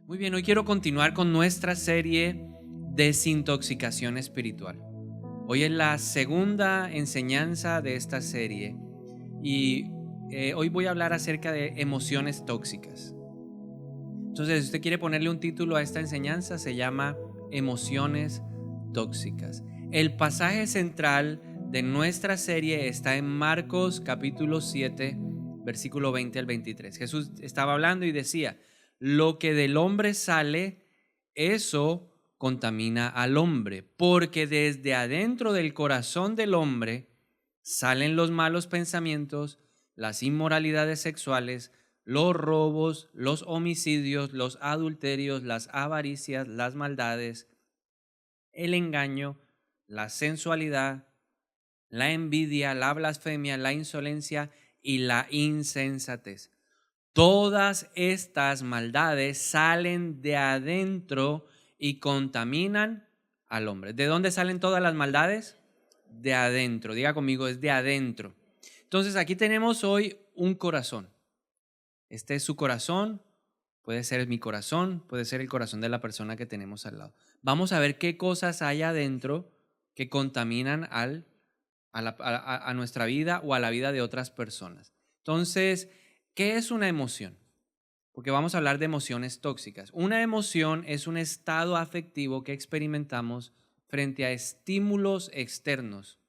Muy bien, hoy quiero continuar con nuestra serie Desintoxicación Espiritual. Hoy es la segunda enseñanza de esta serie y hoy voy a hablar acerca de emociones tóxicas. Entonces, si usted quiere ponerle un título a esta enseñanza, se llama Emociones tóxicas. El pasaje central de nuestra serie está en Marcos capítulo 7, versículo 20 al 23. Jesús estaba hablando y decía: lo que del hombre sale, eso contamina al hombre, porque desde adentro del corazón del hombre salen los malos pensamientos, las inmoralidades sexuales, los robos, los homicidios, los adulterios, las avaricias, las maldades, el engaño, la sensualidad, la envidia, la blasfemia, la insolencia y la insensatez. Todas estas maldades salen de adentro y contaminan al hombre. ¿De dónde salen todas las maldades? De adentro. Diga conmigo, es de adentro. Entonces aquí tenemos hoy un corazón. Este es su corazón, puede ser mi corazón, puede ser el corazón de la persona que tenemos al lado. Vamos a ver qué cosas hay adentro que contaminan a nuestra vida o a la vida de otras personas. Entonces, ¿qué es una emoción? Porque vamos a hablar de emociones tóxicas. Una emoción es un estado afectivo que experimentamos frente a estímulos externos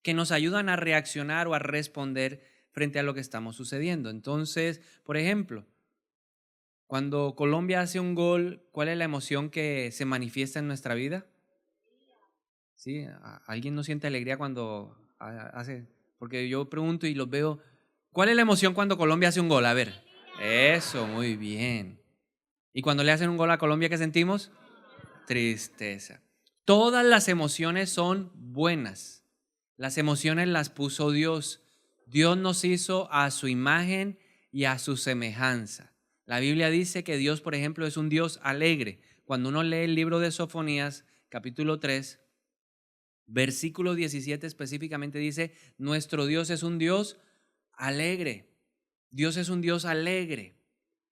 que nos ayudan a reaccionar o a responder frente a lo que estamos sucediendo. Entonces, por ejemplo, cuando Colombia hace un gol, ¿cuál es la emoción que se manifiesta en nuestra vida? ¿Sí? ¿Alguien no siente alegría cuando hace? Porque yo pregunto y los veo, ¿cuál es la emoción cuando Colombia hace un gol? A ver, eso, muy bien. ¿Y cuando le hacen un gol a Colombia, qué sentimos? Tristeza. Todas las emociones son buenas. Las emociones las puso Dios. Dios nos hizo a su imagen y a su semejanza. La Biblia dice que Dios, por ejemplo, es un Dios alegre. Cuando uno lee el libro de Sofonías, capítulo 3, versículo 17 específicamente dice, nuestro Dios es un Dios alegre. Dios es un Dios alegre.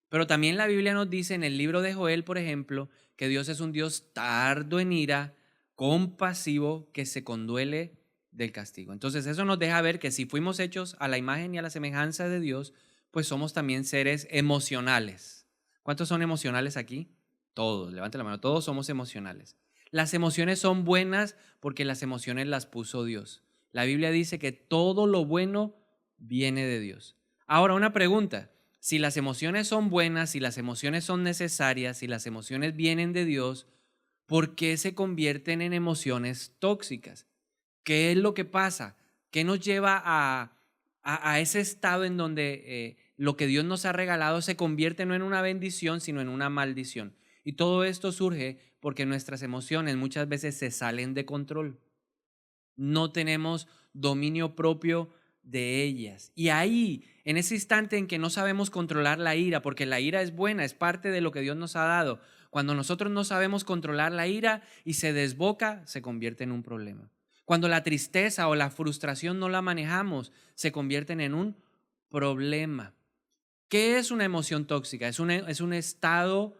Pero también la Biblia nos dice en el libro de Joel, por ejemplo, que Dios es un Dios tardo en ira, compasivo, que se conduele del castigo. Entonces eso nos deja ver que si fuimos hechos a la imagen y a la semejanza de Dios, pues somos también seres emocionales. ¿Cuántos son emocionales aquí? Todos, levante la mano, todos somos emocionales. Las emociones son buenas porque las emociones las puso Dios. La Biblia dice que todo lo bueno viene de Dios. Ahora, una pregunta. Si las emociones son buenas, si las emociones son necesarias, si las emociones vienen de Dios, ¿por qué se convierten en emociones tóxicas? ¿Qué es lo que pasa? ¿Qué nos lleva a ese estado en donde lo que Dios nos ha regalado se convierte no en una bendición, sino en una maldición? Y todo esto surge porque nuestras emociones muchas veces se salen de control. No tenemos dominio propio de ellas. Y ahí, en ese instante en que no sabemos controlar la ira, porque la ira es buena, es parte de lo que Dios nos ha dado, cuando nosotros no sabemos controlar la ira y se desboca, se convierte en un problema. Cuando la tristeza o la frustración no la manejamos, se convierten en un problema. ¿Qué es una emoción tóxica? Es un estado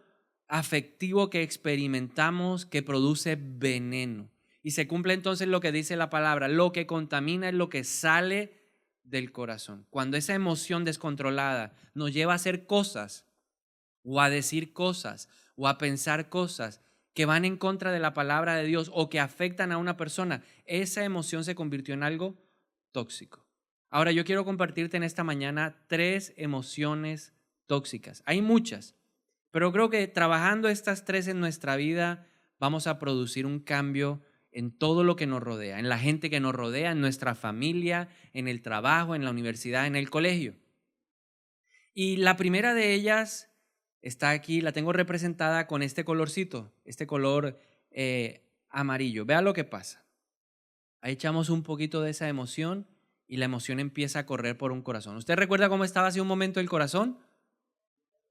afectivo que experimentamos que produce veneno. Y se cumple entonces lo que dice la palabra, lo que contamina es lo que sale del corazón. Cuando esa emoción descontrolada nos lleva a hacer cosas o a decir cosas o a pensar cosas que van en contra de la palabra de Dios o que afectan a una persona, esa emoción se convirtió en algo tóxico. Ahora yo quiero compartirte en esta mañana 3 emociones tóxicas. Hay muchas, pero creo que trabajando estas 3 en nuestra vida vamos a producir un cambio en todo lo que nos rodea, en la gente que nos rodea, en nuestra familia, en el trabajo, en la universidad, en el colegio. Y la primera de ellas está aquí, la tengo representada con este colorcito, este color amarillo. Vea lo que pasa. Ahí echamos un poquito de esa emoción y la emoción empieza a correr por un corazón. ¿Usted recuerda cómo estaba hace un momento el corazón?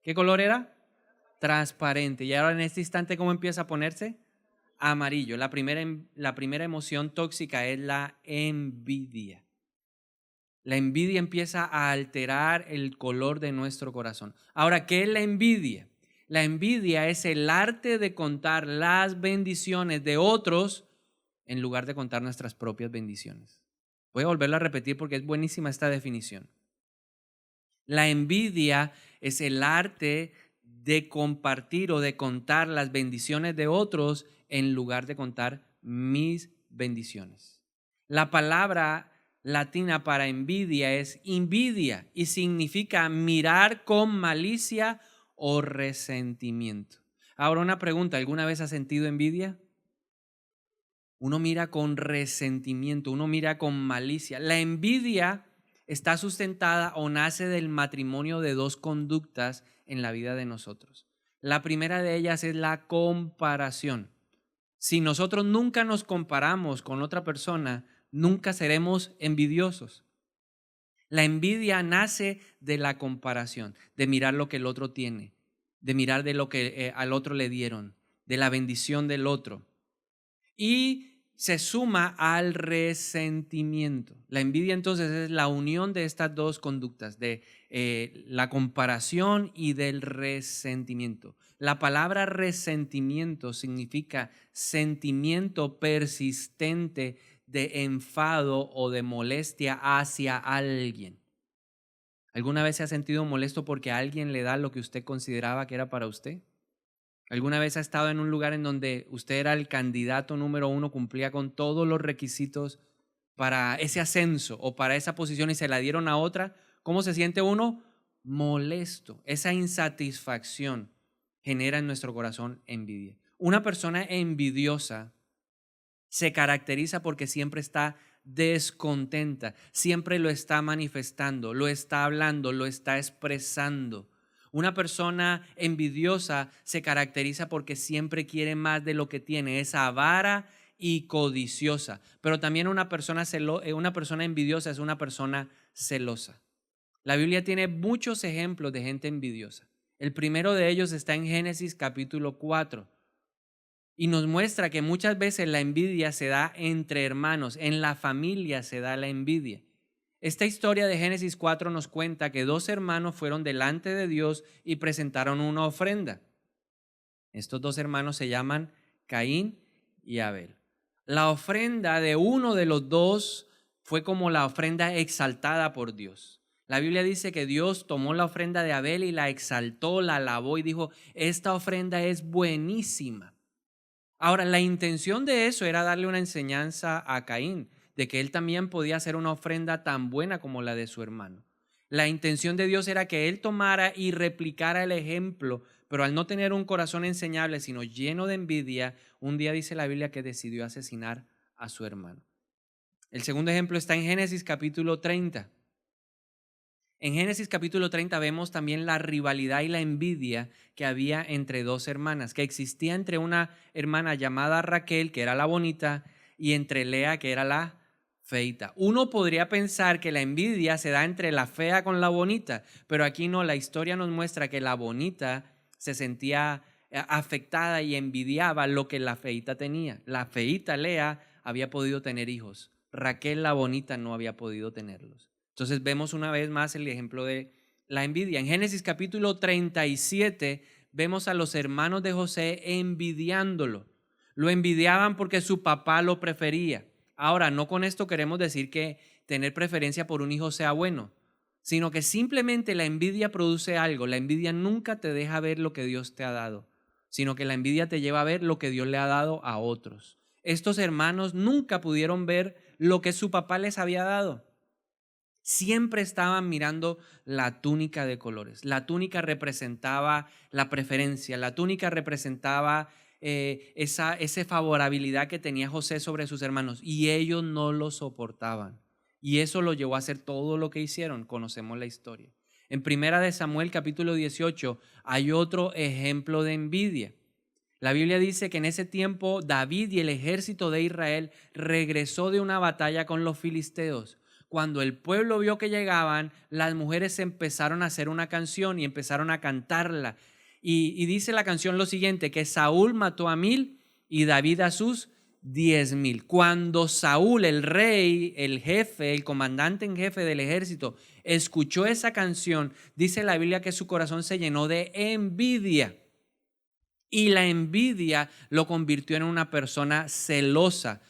¿Qué color era? Transparente. Y ahora en este instante, ¿cómo empieza a ponerse? Amarillo. La primera emoción tóxica es la envidia. La envidia empieza a alterar el color de nuestro corazón. Ahora, ¿qué es la envidia? La envidia es el arte de contar las bendiciones de otros en lugar de contar nuestras propias bendiciones. Voy a volverlo a repetir porque es buenísima esta definición. La envidia es el arte de compartir o de contar las bendiciones de otros en lugar de contar mis bendiciones. La palabra latina para envidia es invidia y significa mirar con malicia o resentimiento. Ahora una pregunta, ¿alguna vez has sentido envidia? Uno mira con resentimiento, uno mira con malicia. La envidia está sustentada o nace del matrimonio de dos conductas en la vida de nosotros. La primera de ellas es la comparación. Si nosotros nunca nos comparamos con otra persona, nunca seremos envidiosos. La envidia nace de la comparación, de mirar lo que el otro tiene, de mirar de lo que al otro le dieron, de la bendición del otro. Y se suma al resentimiento. La envidia entonces es la unión de estas dos conductas, de la comparación y del resentimiento. La palabra resentimiento significa sentimiento persistente de enfado o de molestia hacia alguien. ¿Alguna vez se ha sentido molesto porque alguien le da lo que usted consideraba que era para usted? ¿Alguna vez ha estado en un lugar en donde usted era el candidato número uno, cumplía con todos los requisitos para ese ascenso o para esa posición y se la dieron a otra? ¿Cómo se siente uno? Molesto. Esa insatisfacción genera en nuestro corazón envidia. Una persona envidiosa se caracteriza porque siempre está descontenta, siempre lo está manifestando, lo está hablando, lo está expresando. Una persona envidiosa se caracteriza porque siempre quiere más de lo que tiene, es avara y codiciosa. Pero también una persona envidiosa es una persona celosa. La Biblia tiene muchos ejemplos de gente envidiosa. El primero de ellos está en Génesis capítulo 4 y nos muestra que muchas veces la envidia se da entre hermanos, en la familia se da la envidia. Esta historia de Génesis 4 nos cuenta que dos hermanos fueron delante de Dios y presentaron una ofrenda. Estos dos hermanos se llaman Caín y Abel. La ofrenda de uno de los dos fue como la ofrenda exaltada por Dios. La Biblia dice que Dios tomó la ofrenda de Abel y la exaltó, la alabó y dijo, esta ofrenda es buenísima. Ahora, la intención de eso era darle una enseñanza a Caín, de que él también podía hacer una ofrenda tan buena como la de su hermano. La intención de Dios era que él tomara y replicara el ejemplo, pero al no tener un corazón enseñable, sino lleno de envidia, un día dice la Biblia que decidió asesinar a su hermano. El segundo ejemplo está en Génesis capítulo 30. En Génesis capítulo 30 vemos también la rivalidad y la envidia que había entre dos hermanas, que existía entre una hermana llamada Raquel, que era la bonita, y entre Lea, que era la feita. Uno podría pensar que la envidia se da entre la fea con la bonita, pero aquí no, la historia nos muestra que la bonita se sentía afectada y envidiaba lo que la feita tenía. La feita, Lea, había podido tener hijos. Raquel, la bonita, no había podido tenerlos. Entonces vemos una vez más el ejemplo de la envidia. En Génesis capítulo 37 vemos a los hermanos de José envidiándolo. Lo envidiaban porque su papá lo prefería. Ahora, no con esto queremos decir que tener preferencia por un hijo sea bueno, sino que simplemente la envidia produce algo. La envidia nunca te deja ver lo que Dios te ha dado, sino que la envidia te lleva a ver lo que Dios le ha dado a otros. Estos hermanos nunca pudieron ver lo que su papá les había dado. Siempre estaban mirando la túnica de colores. La túnica representaba la preferencia, la túnica representaba esa favorabilidad que tenía José sobre sus hermanos y ellos no lo soportaban. Y eso lo llevó a hacer todo lo que hicieron. Conocemos la historia. En Primera de Samuel capítulo 18 hay otro ejemplo de envidia. La Biblia dice que en ese tiempo David y el ejército de Israel regresó de una batalla con los filisteos. Cuando el pueblo vio que llegaban, las mujeres empezaron a hacer una canción y empezaron a cantarla. Y dice la canción lo siguiente, que Saúl mató a 1000 y David a sus 10,000. Cuando Saúl, el rey, el jefe, el comandante en jefe del ejército, escuchó esa canción, dice la Biblia que su corazón se llenó de envidia. Y la envidia lo convirtió en una persona celosa,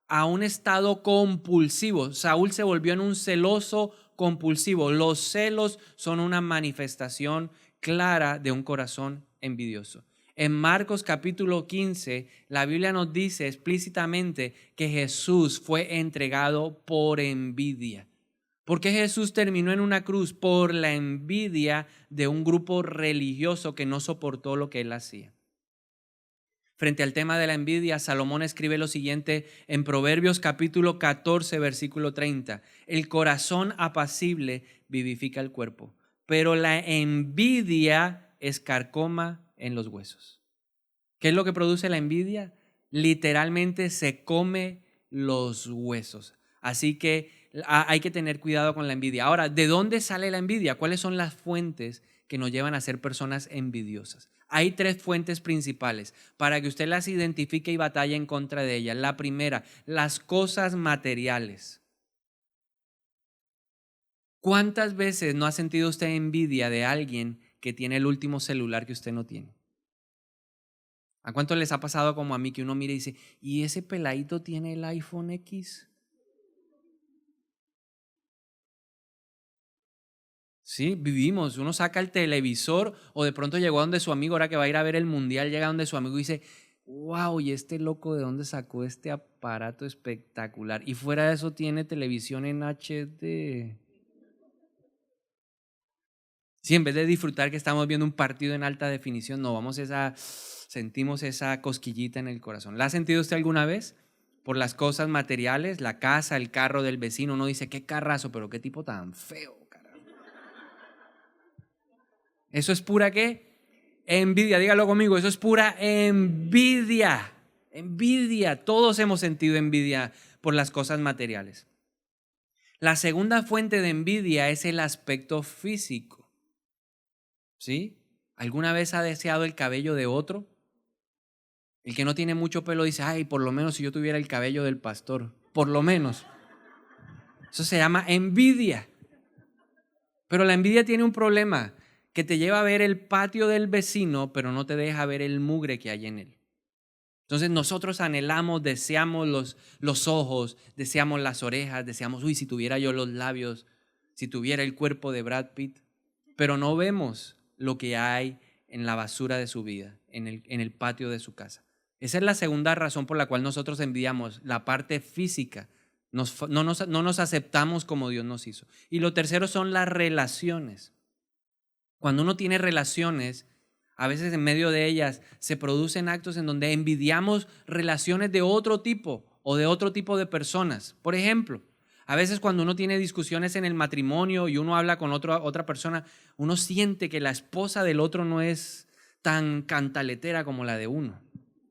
a un estado compulsivo. Saúl se volvió en un celoso compulsivo. Los celos son una manifestación clara de un corazón envidioso. En Marcos capítulo 15, la Biblia nos dice explícitamente que Jesús fue entregado por envidia. ¿Por qué Jesús terminó en una cruz? Por la envidia de un grupo religioso que no soportó lo que él hacía. Frente al tema de la envidia, Salomón escribe lo siguiente en Proverbios capítulo 14, versículo 30. El corazón apacible vivifica el cuerpo, pero la envidia escarcoma en los huesos. ¿Qué es lo que produce la envidia? Literalmente se come los huesos. Así que hay que tener cuidado con la envidia. Ahora, ¿de dónde sale la envidia? ¿Cuáles son las fuentes que nos llevan a ser personas envidiosas? Hay 3 fuentes principales para que usted las identifique y batalle en contra de ellas. La primera, las cosas materiales. ¿Cuántas veces no ha sentido usted envidia de alguien que tiene el último celular que usted no tiene? ¿A cuánto les ha pasado como a mí que uno mira y dice, ¿y ese peladito tiene el iPhone X? Sí, vivimos. Uno saca el televisor o de pronto llegó a donde su amigo, ahora que va a ir a ver el mundial, llega donde su amigo y dice, wow, ¿y este loco de dónde sacó este aparato espectacular? Y fuera de eso tiene televisión en HD. Sí, en vez de disfrutar que estamos viendo un partido en alta definición, no, sentimos esa cosquillita en el corazón. ¿La ha sentido usted alguna vez? Por las cosas materiales, la casa, el carro del vecino, uno dice, qué carrazo, pero qué tipo tan feo. ¿Eso es pura qué? Envidia, dígalo conmigo, eso es pura envidia. Envidia, todos hemos sentido envidia por las cosas materiales. La segunda fuente de envidia es el aspecto físico. ¿Sí? ¿Alguna vez ha deseado el cabello de otro? El que no tiene mucho pelo dice, ay, por lo menos si yo tuviera el cabello del pastor, por lo menos. Eso se llama envidia. Pero la envidia tiene un problema, que te lleva a ver el patio del vecino, pero no te deja ver el mugre que hay en él. Entonces nosotros anhelamos, deseamos los ojos, deseamos las orejas, deseamos, uy, si tuviera yo los labios, si tuviera el cuerpo de Brad Pitt, pero no vemos lo que hay en la basura de su vida, en el patio de su casa. Esa es la segunda razón por la cual nosotros envidiamos la parte física. No nos aceptamos como Dios nos hizo. Y lo tercero son las relaciones. Cuando uno tiene relaciones, a veces en medio de ellas se producen actos en donde envidiamos relaciones de otro tipo o de otro tipo de personas. Por ejemplo, a veces cuando uno tiene discusiones en el matrimonio y uno habla con otra persona, uno siente que la esposa del otro no es tan cantaletera como la de uno.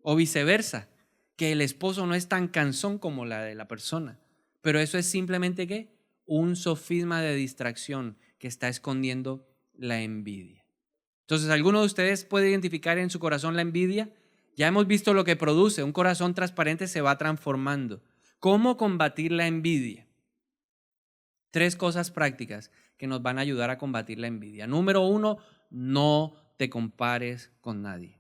O viceversa, que el esposo no es tan cansón como la de la persona. Pero eso es simplemente ¿qué? Un sofisma de distracción que está escondiendo la envidia. Entonces, ¿alguno de ustedes puede identificar en su corazón la envidia? Ya hemos visto lo que produce. Un corazón transparente se va transformando. ¿Cómo combatir la envidia? 3 cosas prácticas que nos van a ayudar a combatir la envidia. Número 1, no te compares con nadie.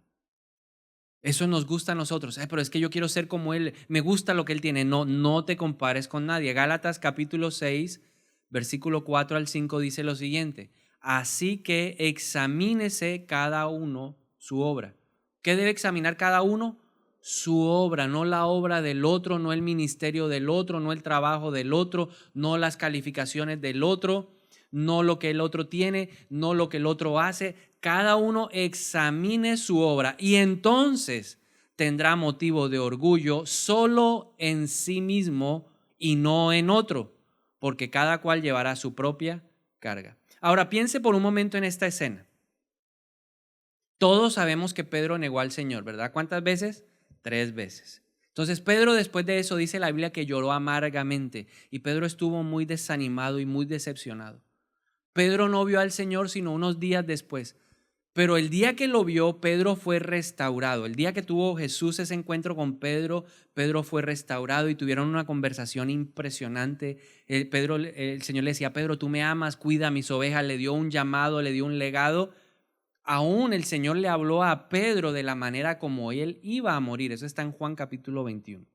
Eso nos gusta a nosotros. Pero es que yo quiero ser como él. Me gusta lo que él tiene. No te compares con nadie. Gálatas capítulo 6, versículo 4 al 5 dice lo siguiente. Así que examínese cada uno su obra. ¿Qué debe examinar cada uno? Su obra, no la obra del otro, no el ministerio del otro, no el trabajo del otro, no las calificaciones del otro, no lo que el otro tiene, no lo que el otro hace. Cada uno examine su obra y entonces tendrá motivo de orgullo solo en sí mismo y no en otro, porque cada cual llevará su propia carga. Ahora piense por un momento en esta escena. Todos sabemos que Pedro negó al Señor, ¿verdad? ¿Cuántas veces? 3 veces. Entonces Pedro después de eso dice la Biblia que lloró amargamente y Pedro estuvo muy desanimado y muy decepcionado. Pedro no vio al Señor sino unos días después. Pero el día que lo vio, Pedro fue restaurado. El día que tuvo Jesús ese encuentro con Pedro, Pedro fue restaurado y tuvieron una conversación impresionante. El Señor le decía, Pedro, tú me amas, cuida a mis ovejas. Le dio un llamado, le dio un legado. Aún el Señor le habló a Pedro de la manera como él iba a morir. Eso está en Juan capítulo 21.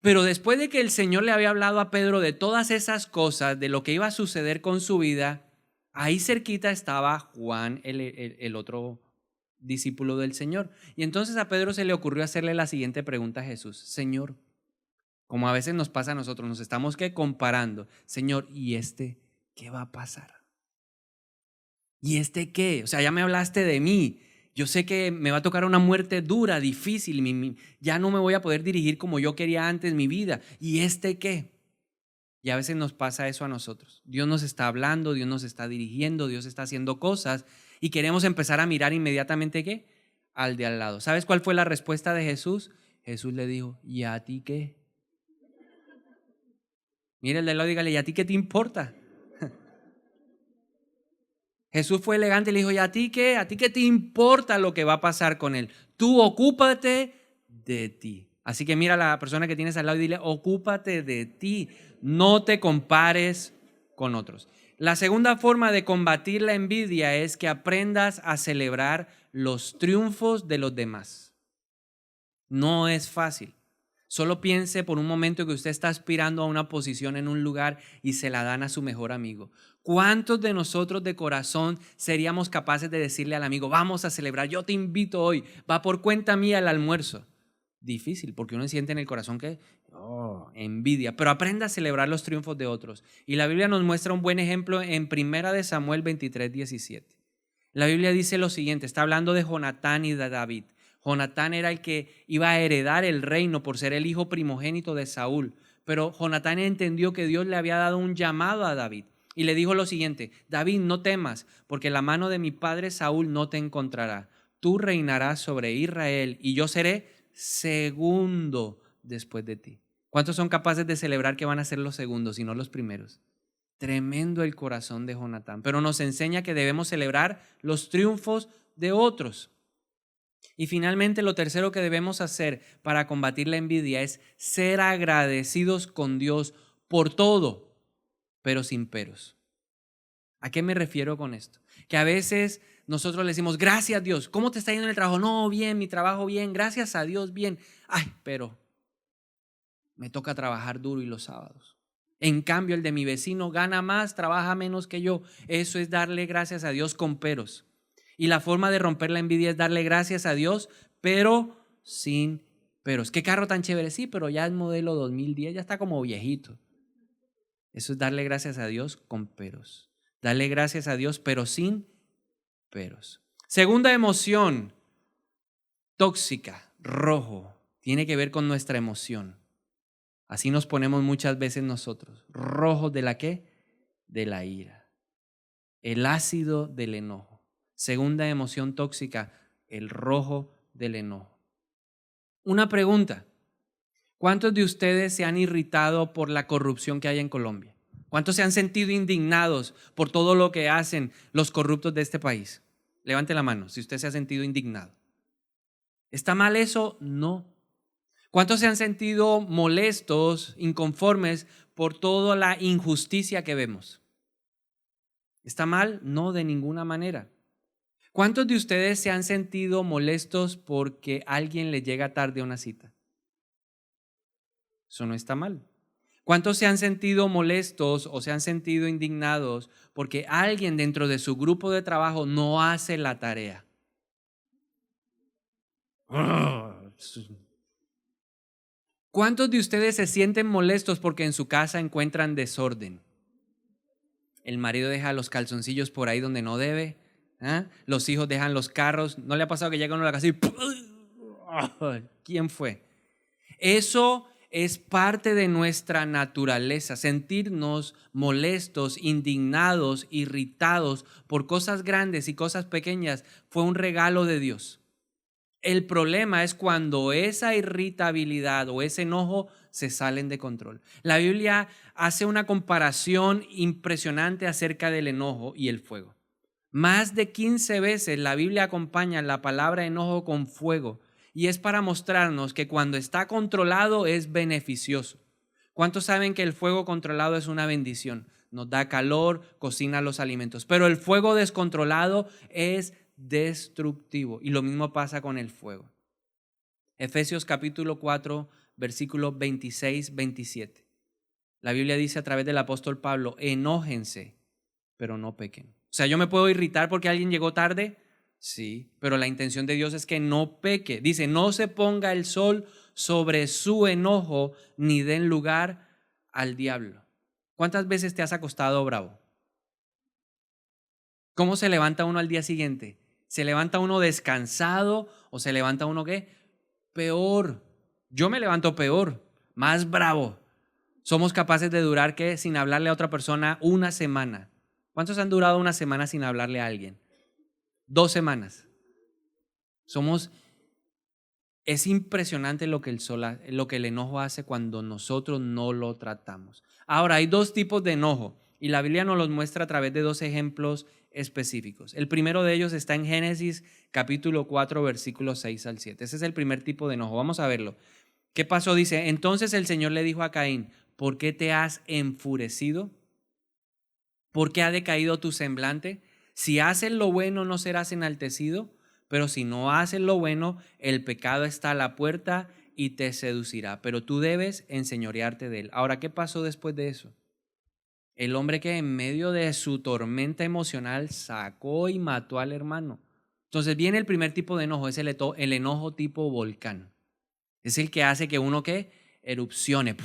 Pero después de que el Señor le había hablado a Pedro de todas esas cosas, de lo que iba a suceder con su vida, ahí cerquita estaba Juan, el otro discípulo del Señor. Y entonces a Pedro se le ocurrió hacerle la siguiente pregunta a Jesús: Señor, como a veces nos pasa a nosotros, nos estamos comparando. Señor, ¿y este qué va a pasar? ¿Y este qué? O sea, ya me hablaste de mí. Yo sé que me va a tocar una muerte dura, difícil. Ya no me voy a poder dirigir como yo quería antes mi vida. ¿Y este qué? Y a veces nos pasa eso a nosotros. Dios nos está hablando, Dios nos está dirigiendo, Dios está haciendo cosas y queremos empezar a mirar inmediatamente ¿qué? Al de al lado. ¿Sabes cuál fue la respuesta de Jesús? Jesús le dijo: ¿y a ti qué? Mira el de al lado y dígale: ¿y a ti qué te importa? Jesús fue elegante y le dijo: ¿y a ti qué? ¿A ti qué te importa lo que va a pasar con él? Tú ocúpate de ti. Así que mira a la persona que tienes al lado y dile: ocúpate de ti. No te compares con otros. La segunda forma de combatir la envidia es que aprendas a celebrar los triunfos de los demás. No es fácil. Solo piense por un momento que usted está aspirando a una posición en un lugar y se la dan a su mejor amigo. ¿Cuántos de nosotros de corazón seríamos capaces de decirle al amigo: vamos a celebrar, yo te invito hoy, va por cuenta mía el almuerzo? Difícil, porque uno siente en el corazón que envidia, pero aprenda a celebrar los triunfos de otros. Y la Biblia nos muestra un buen ejemplo en 1 Samuel 23:17. La Biblia dice lo siguiente, está hablando de Jonatán y de David. Jonatán era el que iba a heredar el reino por ser el hijo primogénito de Saúl, pero Jonatán entendió que Dios le había dado un llamado a David y le dijo lo siguiente: David, no temas, porque la mano de mi padre Saúl no te encontrará. Tú reinarás sobre Israel y yo seré segundo después de ti. ¿Cuántos son capaces de celebrar que van a ser los segundos y no los primeros? Tremendo el corazón de Jonatán, pero nos enseña que debemos celebrar los triunfos de otros. Y finalmente, lo tercero que debemos hacer para combatir la envidia es ser agradecidos con Dios por todo, pero sin peros. ¿A qué me refiero con esto? Que a veces nosotros le decimos: gracias Dios, ¿cómo te está yendo en el trabajo? No, bien, mi trabajo bien, gracias a Dios bien. Ay, pero me toca trabajar duro y los sábados. En cambio, el de mi vecino gana más, trabaja menos que yo. Eso es darle gracias a Dios con peros. Y la forma de romper la envidia es darle gracias a Dios, pero sin peros. ¿Qué carro tan chévere? Sí, pero ya es modelo 2010, ya está como viejito. Eso es darle gracias a Dios con peros. Darle gracias a Dios, pero sin peros. Segunda emoción tóxica, rojo, tiene que ver con nuestra emoción. Así nos ponemos muchas veces nosotros. Rojos de la ¿qué? De la ira. El ácido del enojo. Segunda emoción tóxica, el rojo del enojo. Una pregunta: ¿cuántos de ustedes se han irritado por la corrupción que hay en Colombia? ¿Cuántos se han sentido indignados por todo lo que hacen los corruptos de este país? Levante la mano si usted se ha sentido indignado. ¿Está mal eso? No. ¿Cuántos se han sentido molestos, inconformes por toda la injusticia que vemos? ¿Está mal? No, de ninguna manera. ¿Cuántos de ustedes se han sentido molestos porque alguien le llega tarde a una cita? Eso no está mal. ¿Cuántos se han sentido molestos o se han sentido indignados porque alguien dentro de su grupo de trabajo no hace la tarea? ¿Cuántos de ustedes se sienten molestos porque en su casa encuentran desorden? El marido deja los calzoncillos por ahí donde no debe. Los hijos dejan los carros. ¿No le ha pasado que llegan a la casa y ¿quién fue? Eso es parte de nuestra naturaleza, sentirnos molestos, indignados, irritados por cosas grandes y cosas pequeñas. Fue un regalo de Dios. El problema es cuando esa irritabilidad o ese enojo se salen de control. La Biblia hace una comparación impresionante acerca del enojo y el fuego. Más de 15 veces la Biblia acompaña la palabra enojo con fuego y es para mostrarnos que cuando está controlado es beneficioso. ¿Cuántos saben que el fuego controlado es una bendición? nos da calor, cocina los alimentos. Pero el fuego descontrolado es destructivo. Y lo mismo pasa con el fuego. Efesios capítulo 4, versículos 26-27. La Biblia dice a través del apóstol Pablo, enójense, pero no pequen. O sea, ¿yo me puedo irritar porque alguien llegó tarde? Sí, pero la intención de Dios es que no peque. Dice, no se ponga el sol sobre su enojo, ni den lugar al diablo. ¿Cuántas veces te has acostado bravo? ¿Cómo se levanta uno al día siguiente? ¿Se levanta uno descansado o se levanta uno qué? Peor. Yo me levanto peor, más bravo. Somos capaces de durar ¿qué? Sin hablarle a otra persona una semana. ¿Cuántos han durado una semana sin hablarle a alguien? 2 semanas. Es impresionante lo que el enojo hace cuando nosotros no lo tratamos. Ahora, hay 2 tipos de enojo y la Biblia nos los muestra a través de 2 ejemplos específicos. El primero de ellos está en Génesis capítulo 4, versículos 6 al 7. Ese es el primer tipo de enojo. Vamos a verlo. ¿Qué pasó? Dice, entonces el Señor le dijo a Caín, ¿por qué te has enfurecido? ¿Por qué ha decaído tu semblante? Si haces lo bueno, no serás enaltecido, pero si no haces lo bueno, el pecado está a la puerta y te seducirá, pero tú debes enseñorearte de él. Ahora, ¿qué pasó después de eso? El hombre que en medio de su tormenta emocional sacó y mató al hermano. Entonces viene el primer tipo de enojo, es el enojo tipo volcán. Es el que hace que uno ¿qué? Erupcione.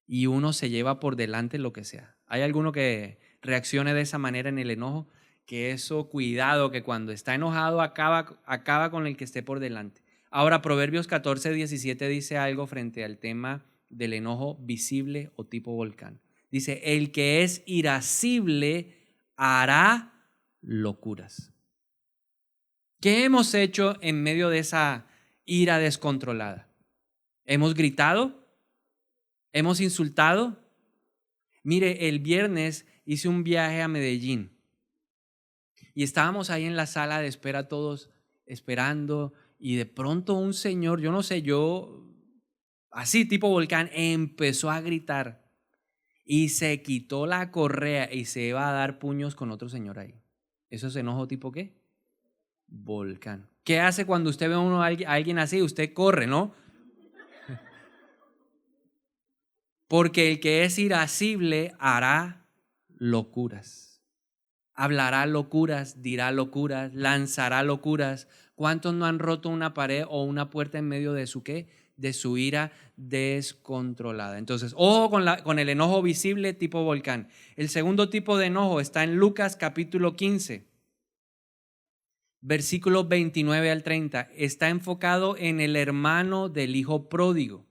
Y uno se lleva por delante lo que sea. ¿Hay alguno que reaccione de esa manera en el enojo? Que eso, cuidado, que cuando está enojado acaba con el que esté por delante. Ahora, Proverbios 14:17 dice algo frente al tema del enojo visible o tipo volcán. Dice, el que es irascible hará locuras. ¿Qué hemos hecho en medio de esa ira descontrolada? ¿Hemos gritado? ¿Hemos insultado? Mire, el viernes hice un viaje a Medellín y estábamos ahí en la sala de espera todos esperando y de pronto un señor, yo no sé, así tipo volcán, empezó a gritar y se quitó la correa y se iba a dar puños con otro señor ahí. ¿Eso es enojo tipo qué? Volcán. ¿Qué hace cuando usted ve a alguien así? Usted corre, ¿no? Porque el que es irascible hará locuras. Hablará locuras, dirá locuras, lanzará locuras. ¿Cuántos no han roto una pared o una puerta en medio de su qué? De su ira descontrolada. Entonces, ojo con el enojo visible tipo volcán. El segundo tipo de enojo está en Lucas capítulo 15, versículos 29 al 30. Está enfocado en el hermano del hijo pródigo.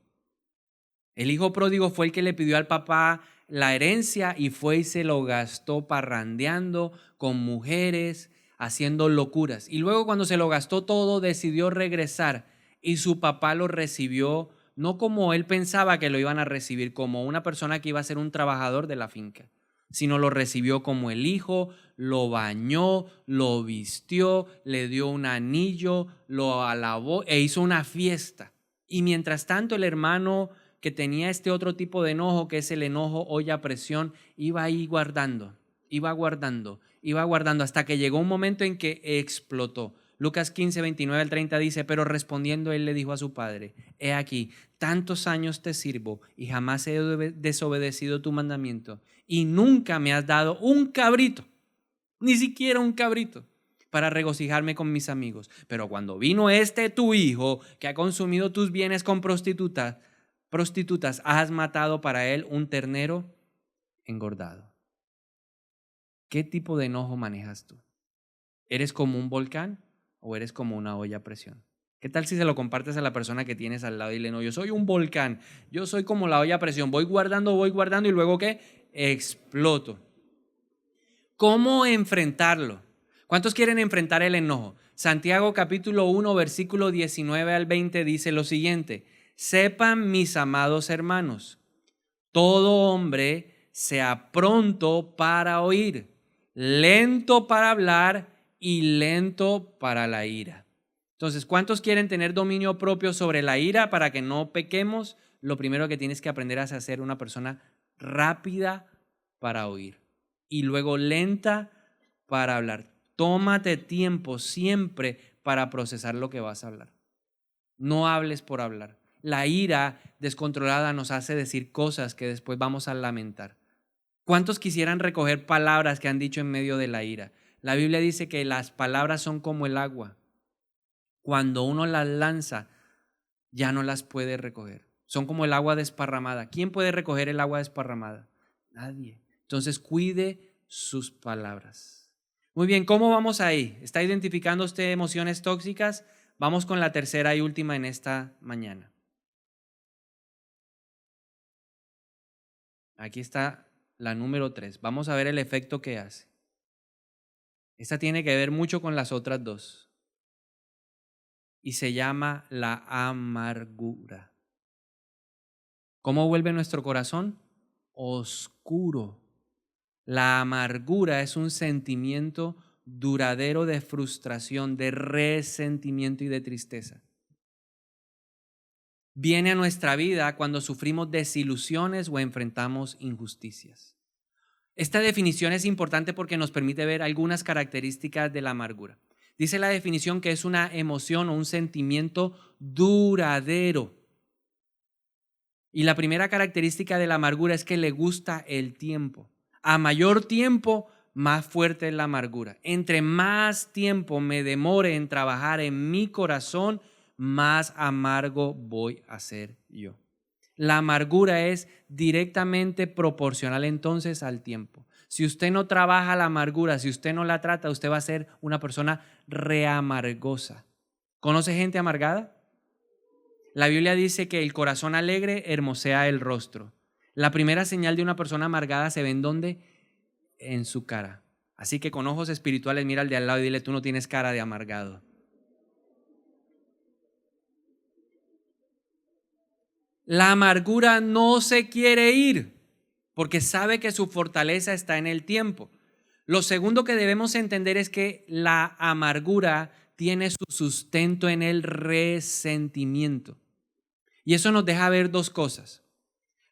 El hijo pródigo fue el que le pidió al papá la herencia y fue y se lo gastó parrandeando con mujeres, haciendo locuras. Y luego cuando se lo gastó todo, decidió regresar y su papá lo recibió no como él pensaba que lo iban a recibir, como una persona que iba a ser un trabajador de la finca, sino lo recibió como el hijo, lo bañó, lo vistió, le dio un anillo, lo alabó e hizo una fiesta. Y mientras tanto el hermano que tenía este otro tipo de enojo, que es el enojo olla a presión, iba ahí guardando, hasta que llegó un momento en que explotó. Lucas 15, 29 al 30 dice, pero respondiendo él le dijo a su padre, he aquí, tantos años te sirvo y jamás he desobedecido tu mandamiento y nunca me has dado un cabrito, ni siquiera un cabrito, para regocijarme con mis amigos. Pero cuando vino tu hijo, que ha consumido tus bienes con prostitutas, has matado para él un ternero engordado. ¿Qué tipo de enojo manejas tú? ¿Eres como un volcán o eres como una olla a presión? ¿Qué tal si se lo compartes a la persona que tienes al lado y le no, yo soy un volcán, yo soy como la olla a presión, voy guardando y luego ¿qué? Exploto. ¿Cómo enfrentarlo? ¿Cuántos quieren enfrentar el enojo? Santiago capítulo 1 versículo 19 al 20 dice lo siguiente: sepan mis amados hermanos, todo hombre sea pronto para oír, lento para hablar y lento para la ira. Entonces, ¿cuántos quieren tener dominio propio sobre la ira para que no pequemos? Lo primero que tienes que aprender es a ser una persona rápida para oír y luego lenta para hablar. Tómate tiempo siempre para procesar lo que vas a hablar. No hables por hablar. La ira descontrolada nos hace decir cosas que después vamos a lamentar. ¿Cuántos quisieran recoger palabras que han dicho en medio de la ira? La Biblia dice que las palabras son como el agua. Cuando uno las lanza, ya no las puede recoger. Son como el agua desparramada. ¿Quién puede recoger el agua desparramada? Nadie. Entonces cuide sus palabras. Muy bien, ¿cómo vamos ahí? ¿Está identificando usted emociones tóxicas? Vamos con la tercera y última en esta mañana. Aquí está la número 3. Vamos a ver el efecto que hace. Esta tiene que ver mucho con las otras dos. Y se llama la amargura. ¿Cómo vuelve nuestro corazón? Oscuro. La amargura es un sentimiento duradero de frustración, de resentimiento y de tristeza. Viene a nuestra vida cuando sufrimos desilusiones o enfrentamos injusticias. Esta definición es importante porque nos permite ver algunas características de la amargura. Dice la definición que es una emoción o un sentimiento duradero. Y la primera característica de la amargura es que le gusta el tiempo. A mayor tiempo, más fuerte es la amargura. Entre más tiempo me demore en trabajar en mi corazón, más amargo voy a ser yo. La amargura es directamente proporcional entonces al tiempo. Si usted no trabaja la amargura, si usted no la trata, usted va a ser una persona reamargosa. ¿Conoce gente amargada? La Biblia dice que el corazón alegre hermosea el rostro. La primera señal de una persona amargada se ve en ¿dónde? En su cara. Así que con ojos espirituales mira al de al lado y dile, tú no tienes cara de amargado. La amargura no se quiere ir porque sabe que su fortaleza está en el tiempo. Lo segundo que debemos entender es que la amargura tiene su sustento en el resentimiento. Y eso nos deja ver dos cosas.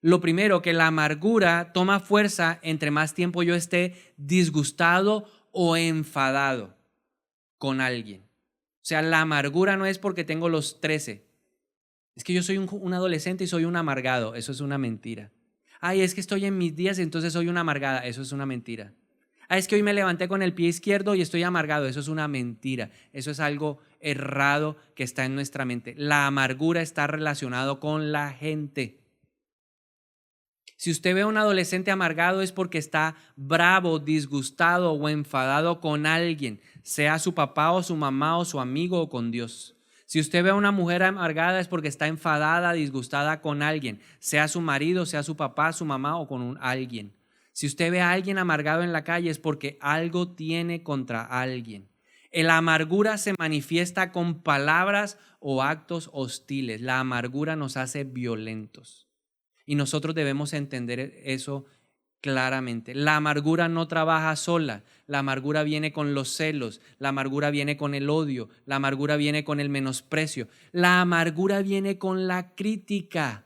Lo primero, que la amargura toma fuerza entre más tiempo yo esté disgustado o enfadado con alguien. O sea, la amargura no es porque tengo los 13. Es que yo soy un adolescente y soy un amargado. Eso es una mentira. Ay, es que estoy en mis días y entonces soy una amargada. Eso es una mentira. Es que hoy me levanté con el pie izquierdo y estoy amargado. Eso es una mentira. Eso es algo errado que está en nuestra mente. La amargura está relacionado con la gente. Si usted ve a un adolescente amargado es porque está bravo, disgustado o enfadado con alguien, sea su papá o su mamá o su amigo o con Dios. Si usted ve a una mujer amargada es porque está enfadada, disgustada con alguien, sea su marido, sea su papá, su mamá o con alguien. Si usted ve a alguien amargado en la calle es porque algo tiene contra alguien. La amargura se manifiesta con palabras o actos hostiles. La amargura nos hace violentos. Y nosotros debemos entender eso claramente. La amargura no trabaja sola. La amargura viene con los celos. La amargura viene con el odio. La amargura viene con el menosprecio. La amargura viene con la crítica.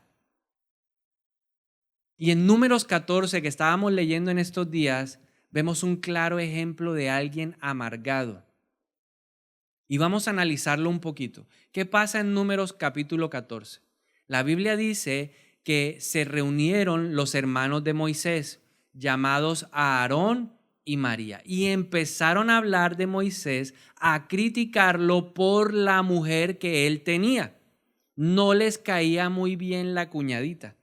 Y en Números 14 que estábamos leyendo en estos días, vemos un claro ejemplo de alguien amargado. Y vamos a analizarlo un poquito. ¿Qué pasa en Números capítulo 14? La Biblia dice que se reunieron los hermanos de Moisés, llamados Aarón y María, y empezaron a hablar de Moisés, a criticarlo por la mujer que él tenía. No les caía muy bien la cuñadita,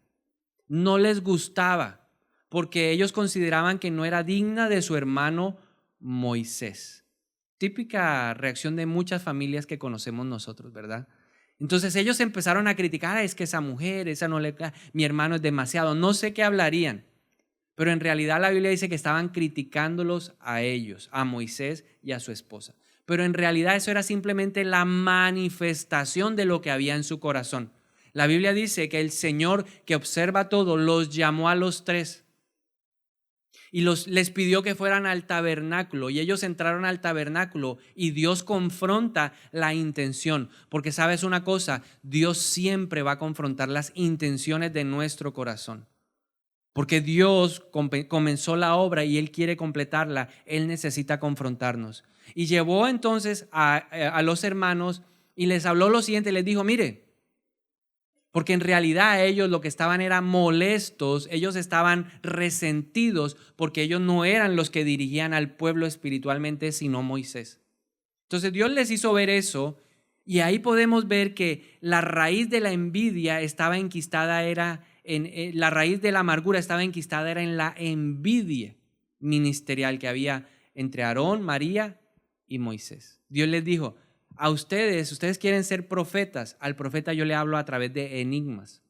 no les gustaba, porque ellos consideraban que no era digna de su hermano Moisés. Típica reacción de muchas familias que conocemos nosotros, ¿verdad? Entonces ellos empezaron a criticar, es que esa mujer, mi hermano es demasiado, no sé qué hablarían, pero en realidad la Biblia dice que estaban criticándolos a ellos, a Moisés y a su esposa. Pero en realidad eso era simplemente la manifestación de lo que había en su corazón. La Biblia dice que el Señor que observa todo los llamó a los tres y les pidió que fueran al tabernáculo, y ellos entraron al tabernáculo y Dios confronta la intención, porque sabes una cosa, Dios siempre va a confrontar las intenciones de nuestro corazón. Porque Dios comenzó la obra y Él quiere completarla. Él necesita confrontarnos. Y llevó entonces a los hermanos y les habló lo siguiente. Les dijo, mire, porque en realidad ellos lo que estaban era molestos. Ellos estaban resentidos porque ellos no eran los que dirigían al pueblo espiritualmente, sino Moisés. Entonces Dios les hizo ver eso. Y ahí podemos ver que la raíz de la envidia estaba enquistada la raíz de la amargura estaba enquistada era en la envidia ministerial que había entre Aarón, María y Moisés. Dios les dijo, a ustedes quieren ser profetas, al profeta yo le hablo a través de enigmas,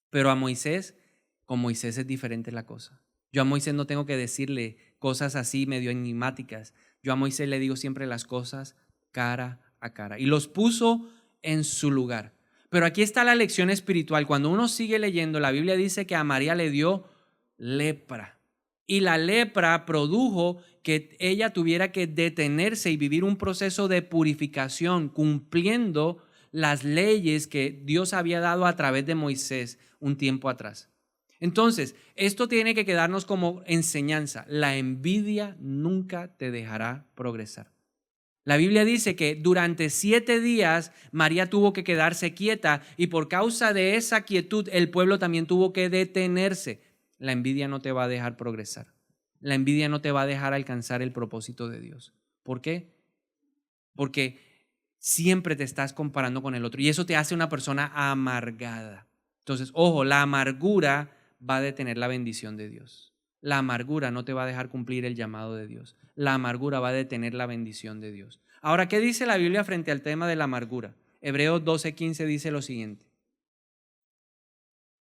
pero a Moisés, con Moisés es diferente la cosa. Yo a Moisés no tengo que decirle cosas así medio enigmáticas, yo a Moisés le digo siempre las cosas cara a cara y los puso en su lugar. Pero aquí está la lección espiritual. Cuando uno sigue leyendo, la Biblia dice que a María le dio lepra. Y la lepra produjo que ella tuviera que detenerse y vivir un proceso de purificación, cumpliendo las leyes que Dios había dado a través de Moisés un tiempo atrás. Entonces, esto tiene que quedarnos como enseñanza. La envidia nunca te dejará progresar. La Biblia dice que durante 7 días María tuvo que quedarse quieta y por causa de esa quietud el pueblo también tuvo que detenerse. La envidia no te va a dejar progresar. La envidia no te va a dejar alcanzar el propósito de Dios. ¿Por qué? Porque siempre te estás comparando con el otro y eso te hace una persona amargada. Entonces, ojo, la amargura va a detener la bendición de Dios. La amargura no te va a dejar cumplir el llamado de Dios. La amargura va a detener la bendición de Dios. Ahora, ¿qué dice la Biblia frente al tema de la amargura? Hebreos 12:15 dice lo siguiente.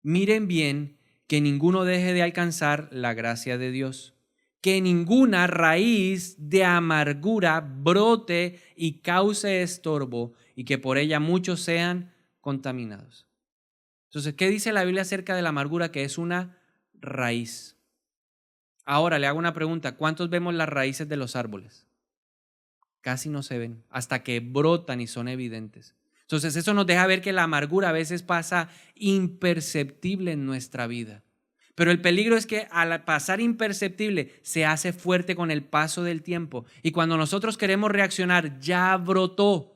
Miren bien que ninguno deje de alcanzar la gracia de Dios, que ninguna raíz de amargura brote y cause estorbo y que por ella muchos sean contaminados. Entonces, ¿qué dice la Biblia acerca de la amargura? Que es una raíz. Ahora le hago una pregunta, ¿cuántos vemos las raíces de los árboles? Casi no se ven, hasta que brotan y son evidentes. Entonces eso nos deja ver que la amargura a veces pasa imperceptible en nuestra vida. Pero el peligro es que al pasar imperceptible se hace fuerte con el paso del tiempo. Y cuando nosotros queremos reaccionar, ya brotó.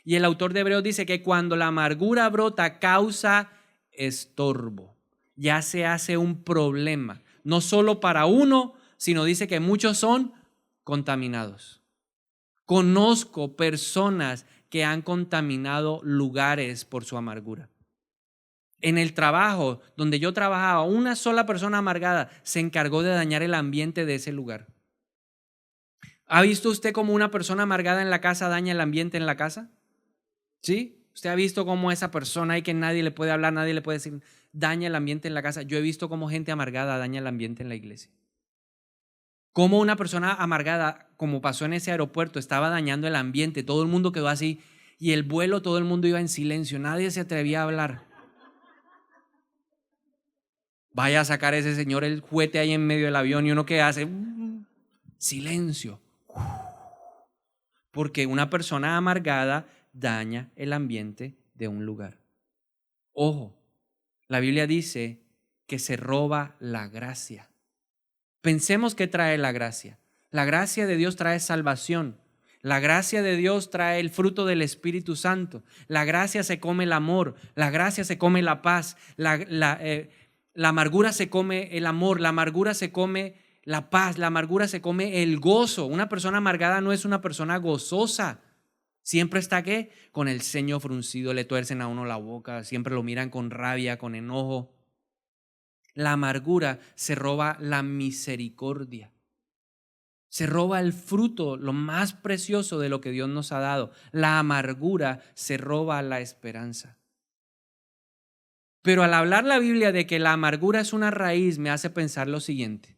Y el autor de Hebreos dice que cuando la amargura brota causa estorbo. Ya se hace un problema. No solo para uno, sino dice que muchos son contaminados. Conozco personas que han contaminado lugares por su amargura. En el trabajo donde yo trabajaba, una sola persona amargada se encargó de dañar el ambiente de ese lugar. ¿Ha visto usted cómo una persona amargada en la casa daña el ambiente en la casa? ¿Sí? ¿Usted ha visto cómo esa persona ahí que nadie le puede hablar, nadie le puede decir, daña el ambiente en la casa? Yo he visto cómo gente amargada daña el ambiente en la iglesia. Cómo una persona amargada, como pasó en ese aeropuerto, estaba dañando el ambiente. Todo el mundo quedó así y el vuelo todo el mundo iba en silencio. Nadie se atrevía a hablar. Vaya a sacar a ese señor el juguete ahí en medio del avión y uno que hace silencio. Porque una persona amargada daña el ambiente de un lugar. Ojo, la Biblia dice que se roba la gracia. Pensemos qué trae la gracia. La gracia de Dios trae salvación. La gracia de Dios trae el fruto del Espíritu Santo. La gracia se come el amor. La gracia se come la paz. La amargura se come el amor. La amargura se come la paz. La amargura se come el gozo. Una persona amargada no es una persona gozosa. Siempre está ¿qué? Con el ceño fruncido, le tuercen a uno la boca, siempre lo miran con rabia, con enojo. La amargura se roba la misericordia. Se roba el fruto, lo más precioso de lo que Dios nos ha dado. La amargura se roba la esperanza. Pero al hablar la Biblia de que la amargura es una raíz, me hace pensar lo siguiente.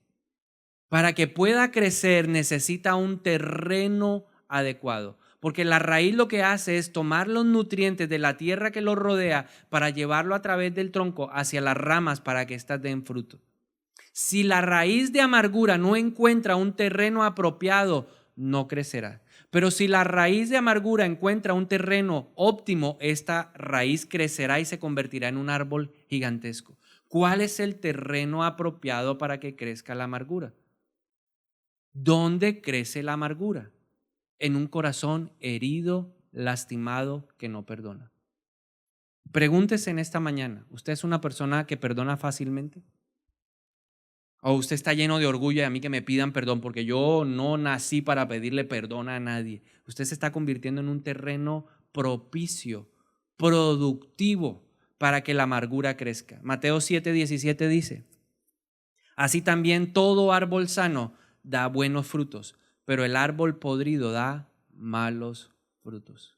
Para que pueda crecer necesita un terreno adecuado. Porque la raíz lo que hace es tomar los nutrientes de la tierra que lo rodea para llevarlo a través del tronco hacia las ramas para que éstas den fruto. Si la raíz de amargura no encuentra un terreno apropiado, no crecerá. Pero si la raíz de amargura encuentra un terreno óptimo, esta raíz crecerá y se convertirá en un árbol gigantesco. ¿Cuál es el terreno apropiado para que crezca la amargura? ¿Dónde crece la amargura? En un corazón herido, lastimado, que no perdona. Pregúntese en esta mañana, ¿usted es una persona que perdona fácilmente? ¿O usted está lleno de orgullo y a mí que me pidan perdón porque yo no nací para pedirle perdón a nadie? Usted se está convirtiendo en un terreno propicio, productivo para que la amargura crezca. Mateo 7:17 dice: así también todo árbol sano da buenos frutos, pero el árbol podrido da malos frutos.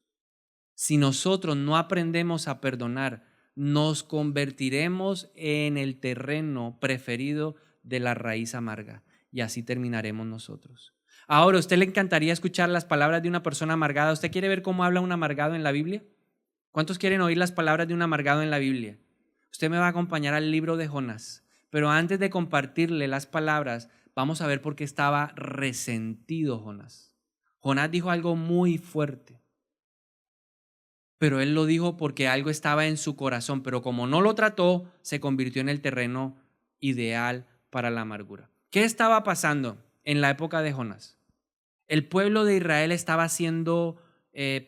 Si nosotros no aprendemos a perdonar, nos convertiremos en el terreno preferido de la raíz amarga y así terminaremos nosotros. Ahora, ¿a usted le encantaría escuchar las palabras de una persona amargada? ¿Usted quiere ver cómo habla un amargado en la Biblia? ¿Cuántos quieren oír las palabras de un amargado en la Biblia? Usted me va a acompañar al libro de Jonás, pero antes de compartirle las palabras, vamos a ver por qué estaba resentido Jonás. Jonás dijo algo muy fuerte, pero él lo dijo porque algo estaba en su corazón, pero como no lo trató, se convirtió en el terreno ideal para la amargura. ¿Qué estaba pasando en la época de Jonás? El pueblo de Israel estaba siendo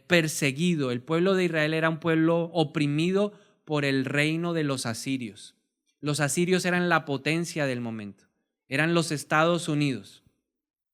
perseguido. El pueblo de Israel era un pueblo oprimido por el reino de los asirios. Los asirios eran la potencia del momento. Eran los Estados Unidos.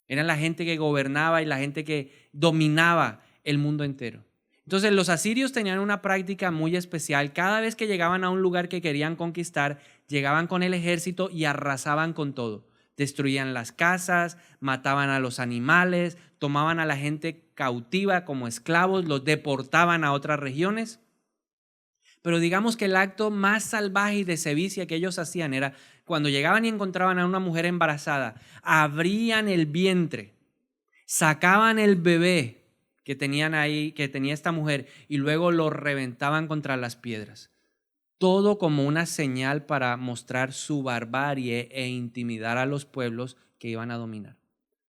Eran la gente que gobernaba y la gente que dominaba el mundo entero. Entonces los asirios tenían una práctica muy especial. Cada vez que llegaban a un lugar que querían conquistar, llegaban con el ejército y arrasaban con todo. Destruían las casas, mataban a los animales, tomaban a la gente cautiva como esclavos, los deportaban a otras regiones. Pero digamos que el acto más salvaje y de sevicia que ellos hacían era cuando llegaban y encontraban a una mujer embarazada, abrían el vientre, sacaban el bebé que tenían ahí, que tenía esta mujer, y luego lo reventaban contra las piedras. Todo como una señal para mostrar su barbarie e intimidar a los pueblos que iban a dominar.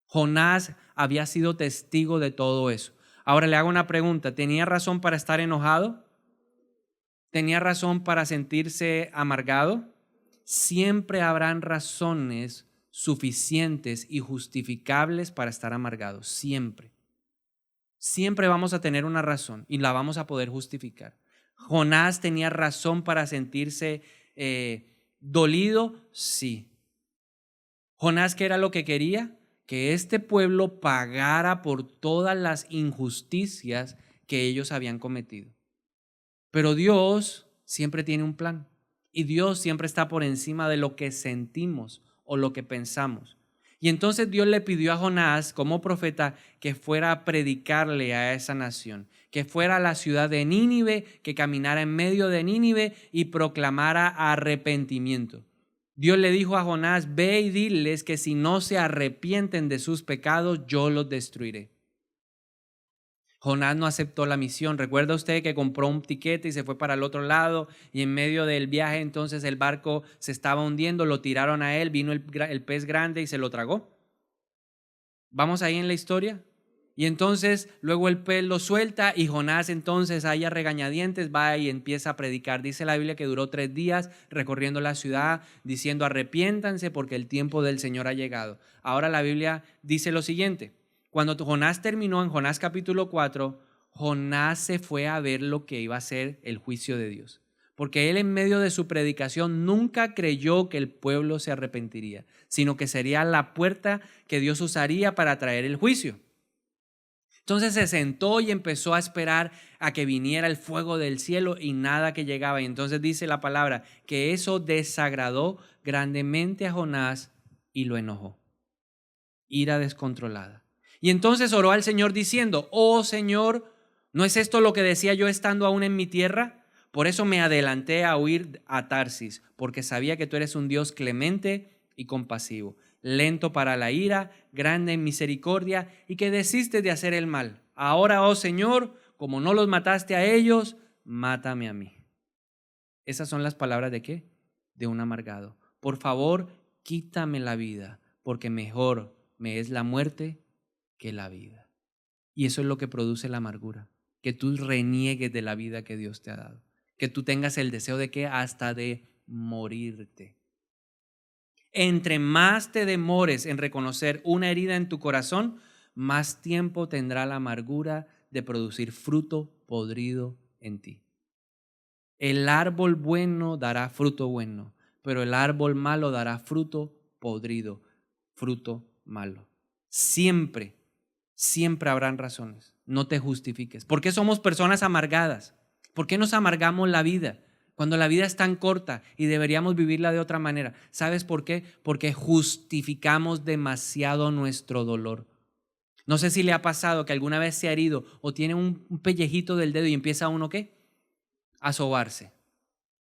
Jonás había sido testigo de todo eso. Ahora le hago una pregunta: ¿tenía razón para estar enojado? ¿Tenía razón para sentirse amargado? Siempre habrán razones suficientes y justificables para estar amargados. Siempre. Siempre vamos a tener una razón y la vamos a poder justificar. ¿Jonás tenía razón para sentirse dolido? Sí. ¿Jonás qué era lo que quería? Que este pueblo pagara por todas las injusticias que ellos habían cometido. Pero Dios siempre tiene un plan y Dios siempre está por encima de lo que sentimos o lo que pensamos. Y entonces Dios le pidió a Jonás como profeta que fuera a predicarle a esa nación, que fuera a la ciudad de Nínive, que caminara en medio de Nínive y proclamara arrepentimiento. Dios le dijo a Jonás: ve y diles que si no se arrepienten de sus pecados, yo los destruiré. Jonás no aceptó la misión. ¿Recuerda usted que compró un tiquete y se fue para el otro lado y en medio del viaje entonces el barco se estaba hundiendo, lo tiraron a él, vino el pez grande y se lo tragó? ¿Vamos ahí en la historia? Y entonces luego el pez lo suelta y Jonás entonces ahí a regañadientes va y empieza a predicar. Dice la Biblia que duró 3 días recorriendo la ciudad diciendo: arrepiéntanse porque el tiempo del Señor ha llegado. Ahora la Biblia dice lo siguiente: cuando Jonás terminó en Jonás capítulo 4, Jonás se fue a ver lo que iba a ser el juicio de Dios. Porque él en medio de su predicación nunca creyó que el pueblo se arrepentiría, sino que sería la puerta que Dios usaría para traer el juicio. Entonces se sentó y empezó a esperar a que viniera el fuego del cielo y nada que llegaba. Y entonces dice la palabra que eso desagradó grandemente a Jonás y lo enojó. Ira descontrolada. Y entonces oró al Señor diciendo: oh Señor, ¿no es esto lo que decía yo estando aún en mi tierra? Por eso me adelanté a huir a Tarsis, porque sabía que tú eres un Dios clemente y compasivo, lento para la ira, grande en misericordia y que desistes de hacer el mal. Ahora, oh Señor, como no los mataste a ellos, mátame a mí. Esas son las palabras ¿de qué? De un amargado. Por favor, quítame la vida, porque mejor me es la muerte que la vida. Y eso es lo que produce la amargura, que tú reniegues de la vida que Dios te ha dado, que tú tengas el deseo de que hasta de morirte. Entre más te demores en reconocer una herida en tu corazón, más tiempo tendrá la amargura de producir fruto podrido en ti. El árbol bueno dará fruto bueno, pero el árbol malo dará fruto podrido, fruto malo. Siempre habrán razones. No te justifiques. ¿Por qué somos personas amargadas? ¿Por qué nos amargamos la vida cuando la vida es tan corta y deberíamos vivirla de otra manera? ¿Sabes por qué? Porque justificamos demasiado nuestro dolor. No sé si le ha pasado que alguna vez se ha herido o tiene un pellejito del dedo y empieza uno, ¿qué? A sobarse.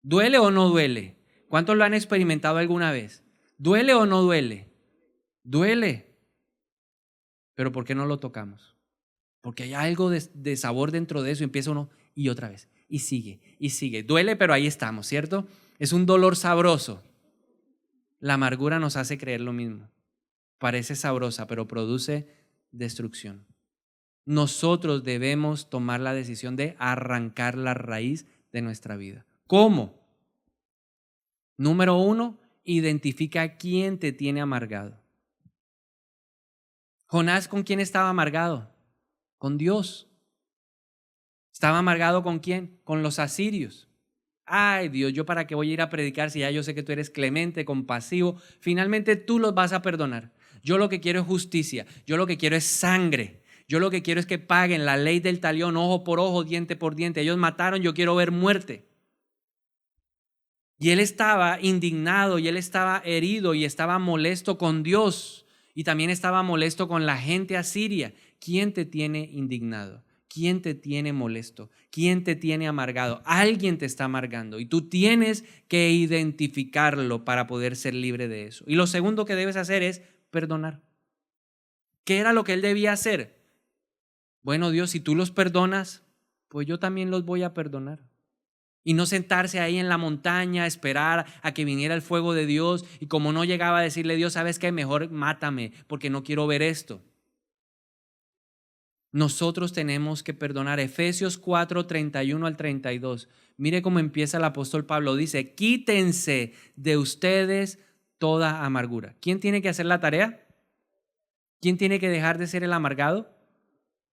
¿Duele o no duele? ¿Cuántos lo han experimentado alguna vez? ¿Duele o no duele? Duele. Pero ¿por qué no lo tocamos? Porque hay algo de sabor dentro de eso y empieza uno y otra vez. Y sigue, y sigue. Duele, pero ahí estamos, ¿cierto? Es un dolor sabroso. La amargura nos hace creer lo mismo. Parece sabrosa, pero produce destrucción. Nosotros debemos tomar la decisión de arrancar la raíz de nuestra vida. ¿Cómo? Número 1, identifica quién te tiene amargado. Jonás, ¿con quién estaba amargado? Con Dios. ¿Estaba amargado con quién? Con los asirios. Ay, Dios, ¿yo para qué voy a ir a predicar si ya yo sé que tú eres clemente, compasivo? Finalmente tú los vas a perdonar. Yo lo que quiero es justicia. Yo lo que quiero es sangre. Yo lo que quiero es que paguen la ley del talión, ojo por ojo, diente por diente. Ellos mataron, yo quiero ver muerte. Y él estaba indignado y él estaba herido y estaba molesto con Dios y también estaba molesto con la gente asiria. ¿Quién te tiene indignado? ¿Quién te tiene molesto? ¿Quién te tiene amargado? Alguien te está amargando y tú tienes que identificarlo para poder ser libre de eso. Y lo segundo que debes hacer es perdonar. ¿Qué era lo que él debía hacer? Bueno, Dios, si tú los perdonas, pues yo también los voy a perdonar. Y no sentarse ahí en la montaña, esperar a que viniera el fuego de Dios. Y como no llegaba a decirle, Dios, ¿sabes qué? Mejor mátame porque no quiero ver esto. Nosotros tenemos que perdonar. Efesios 4, 31 al 32. Mire cómo empieza el apóstol Pablo. Dice, quítense de ustedes toda amargura. ¿Quién tiene que hacer la tarea? ¿Quién tiene que dejar de ser el amargado?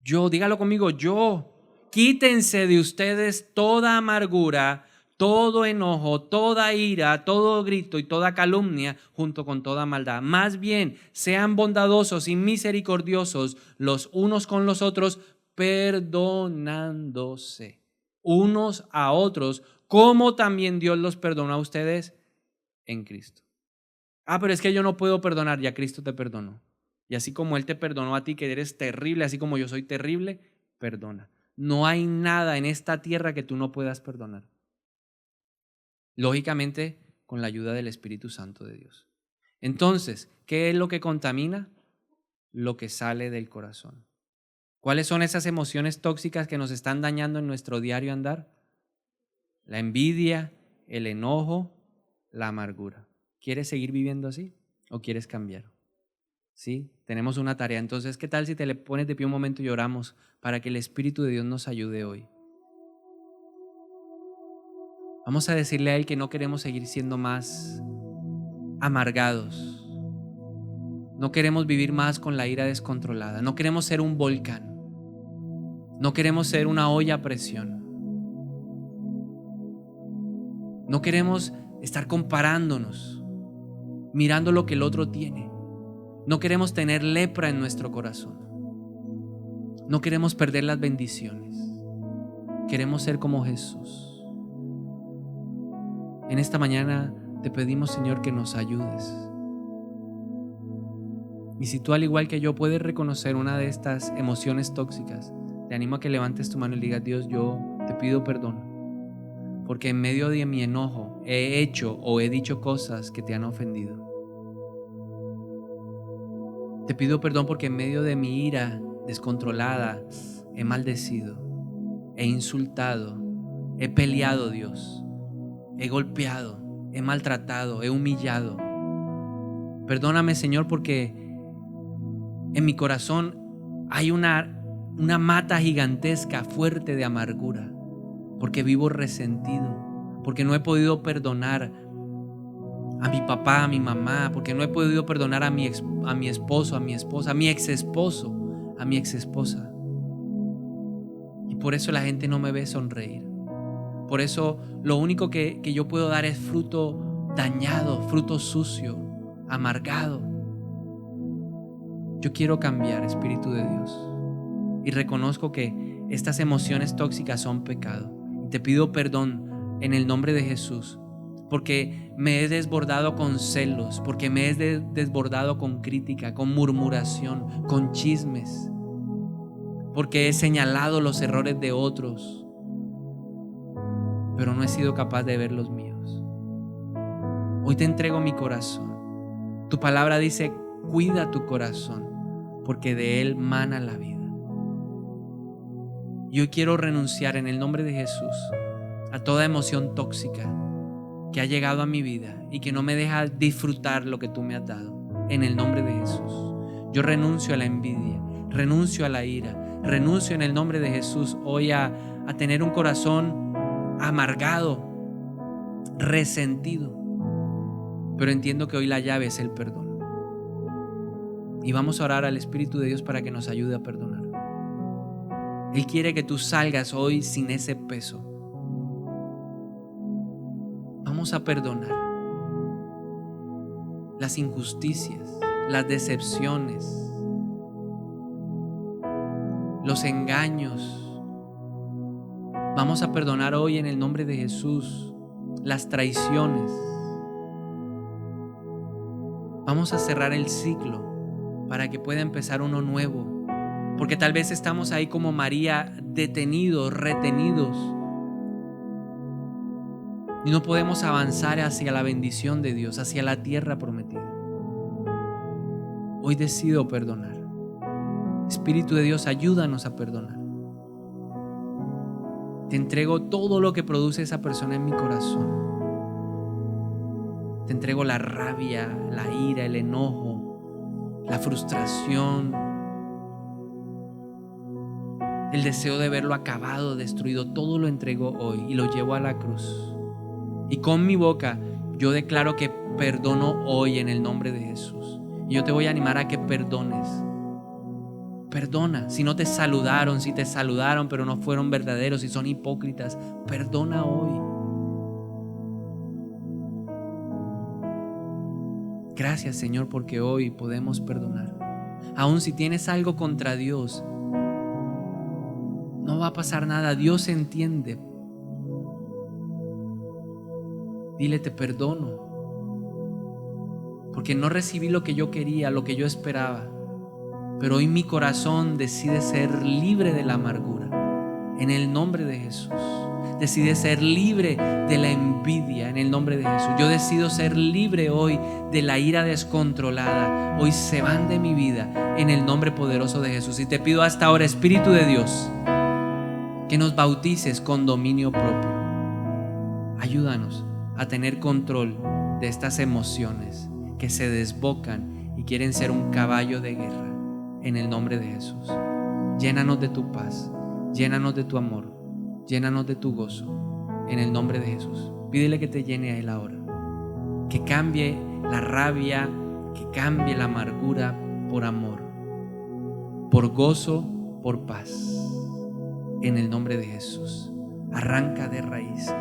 Yo, dígalo conmigo, yo. Quítense de ustedes toda amargura, todo enojo, toda ira, todo grito y toda calumnia junto con toda maldad. Más bien, sean bondadosos y misericordiosos los unos con los otros, perdonándose unos a otros, como también Dios los perdonó a ustedes en Cristo. Pero es que yo no puedo perdonar, ya Cristo te perdonó. Y así como Él te perdonó a ti, que eres terrible, así como yo soy terrible, perdona. No hay nada en esta tierra que tú no puedas perdonar. Lógicamente, con la ayuda del Espíritu Santo de Dios. Entonces, ¿qué es lo que contamina? Lo que sale del corazón. ¿Cuáles son esas emociones tóxicas que nos están dañando en nuestro diario andar? La envidia, el enojo, la amargura. ¿Quieres seguir viviendo así o quieres cambiar? Sí, tenemos una tarea. Entonces, ¿qué tal si te le pones de pie un momento y oramos para que el Espíritu de Dios nos ayude hoy? Vamos a decirle a Él que no queremos seguir siendo más amargados. No queremos vivir más con la ira descontrolada. No queremos ser un volcán. No queremos ser una olla a presión. No queremos estar comparándonos, mirando lo que el otro tiene. No queremos tener lepra en nuestro corazón. No queremos perder las bendiciones. Queremos ser como Jesús. En esta mañana te pedimos, Señor, que nos ayudes. Y si tú, al igual que yo, puedes reconocer una de estas emociones tóxicas, te animo a que levantes tu mano y le digas, Dios, yo te pido perdón, porque en medio de mi enojo he hecho o he dicho cosas que te han ofendido. Te pido perdón porque en medio de mi ira descontrolada he maldecido, he insultado, he peleado, Dios, he golpeado, he maltratado, he humillado. Perdóname, Señor, porque en mi corazón hay una mata gigantesca, fuerte de amargura, porque vivo resentido, porque no he podido perdonar a mi papá, a mi mamá, porque no he podido perdonar a mi esposo, a mi esposa, a mi ex esposo, a mi ex esposa. Y por eso la gente no me ve sonreír. Por eso lo único que yo puedo dar es fruto dañado, fruto sucio, amargado. Yo quiero cambiar, Espíritu de Dios. Y reconozco que estas emociones tóxicas son pecado. Y te pido perdón en el nombre de Jesús, porque me he desbordado con celos, porque me he desbordado con crítica, con murmuración, con chismes, porque he señalado los errores de otros, pero no he sido capaz de ver los míos. Hoy te entrego mi corazón. Tu palabra dice: cuida tu corazón, porque de él mana la vida. Yo quiero renunciar en el nombre de Jesús a toda emoción tóxica que ha llegado a mi vida y que no me deja disfrutar lo que tú me has dado. En el nombre de Jesús, yo renuncio a la envidia, renuncio a la ira, renuncio en el nombre de Jesús hoy a tener un corazón amargado, resentido. Pero entiendo que hoy la llave es el perdón. Y vamos a orar al Espíritu de Dios para que nos ayude a perdonar. Él quiere que tú salgas hoy sin ese peso. Vamos a perdonar las injusticias, las decepciones, los engaños. Vamos a perdonar hoy en el nombre de Jesús las traiciones. Vamos a cerrar el ciclo para que pueda empezar uno nuevo. Porque tal vez estamos ahí como María, detenidos, retenidos, y no podemos avanzar hacia la bendición de Dios, hacia la tierra prometida. Hoy decido perdonar. Espíritu de Dios, ayúdanos a perdonar. Te entrego todo lo que produce esa persona en mi corazón. Te entrego la rabia, la ira, el enojo, la frustración, el deseo de verlo acabado, destruido. Todo lo entrego hoy y lo llevo a la cruz. Y con mi boca yo declaro que perdono hoy en el nombre de Jesús. Y yo te voy a animar a que perdones. Perdona. Si no te saludaron, si te saludaron pero no fueron verdaderos, si son hipócritas, perdona hoy. Gracias, Señor, porque hoy podemos perdonar. Aun si tienes algo contra Dios, no va a pasar nada. Dios entiende. Dile: te perdono, porque no recibí lo que yo quería, lo que yo esperaba, pero hoy mi corazón decide ser libre de la amargura. En el nombre de Jesús. Decide ser libre de la envidia en el nombre de Jesús. Yo decido ser libre hoy de la ira descontrolada. Hoy se van de mi vida en el nombre poderoso de Jesús. Y te pido hasta ahora, Espíritu de Dios, que nos bautices con dominio propio. Ayúdanos a tener control de estas emociones que se desbocan y quieren ser un caballo de guerra en el nombre de Jesús. Llénanos de tu paz, llénanos de tu amor, llénanos de tu gozo en el nombre de Jesús. Pídele que te llene a Él ahora, que cambie la rabia, que cambie la amargura por amor, por gozo, por paz. En el nombre de Jesús, arranca de raíz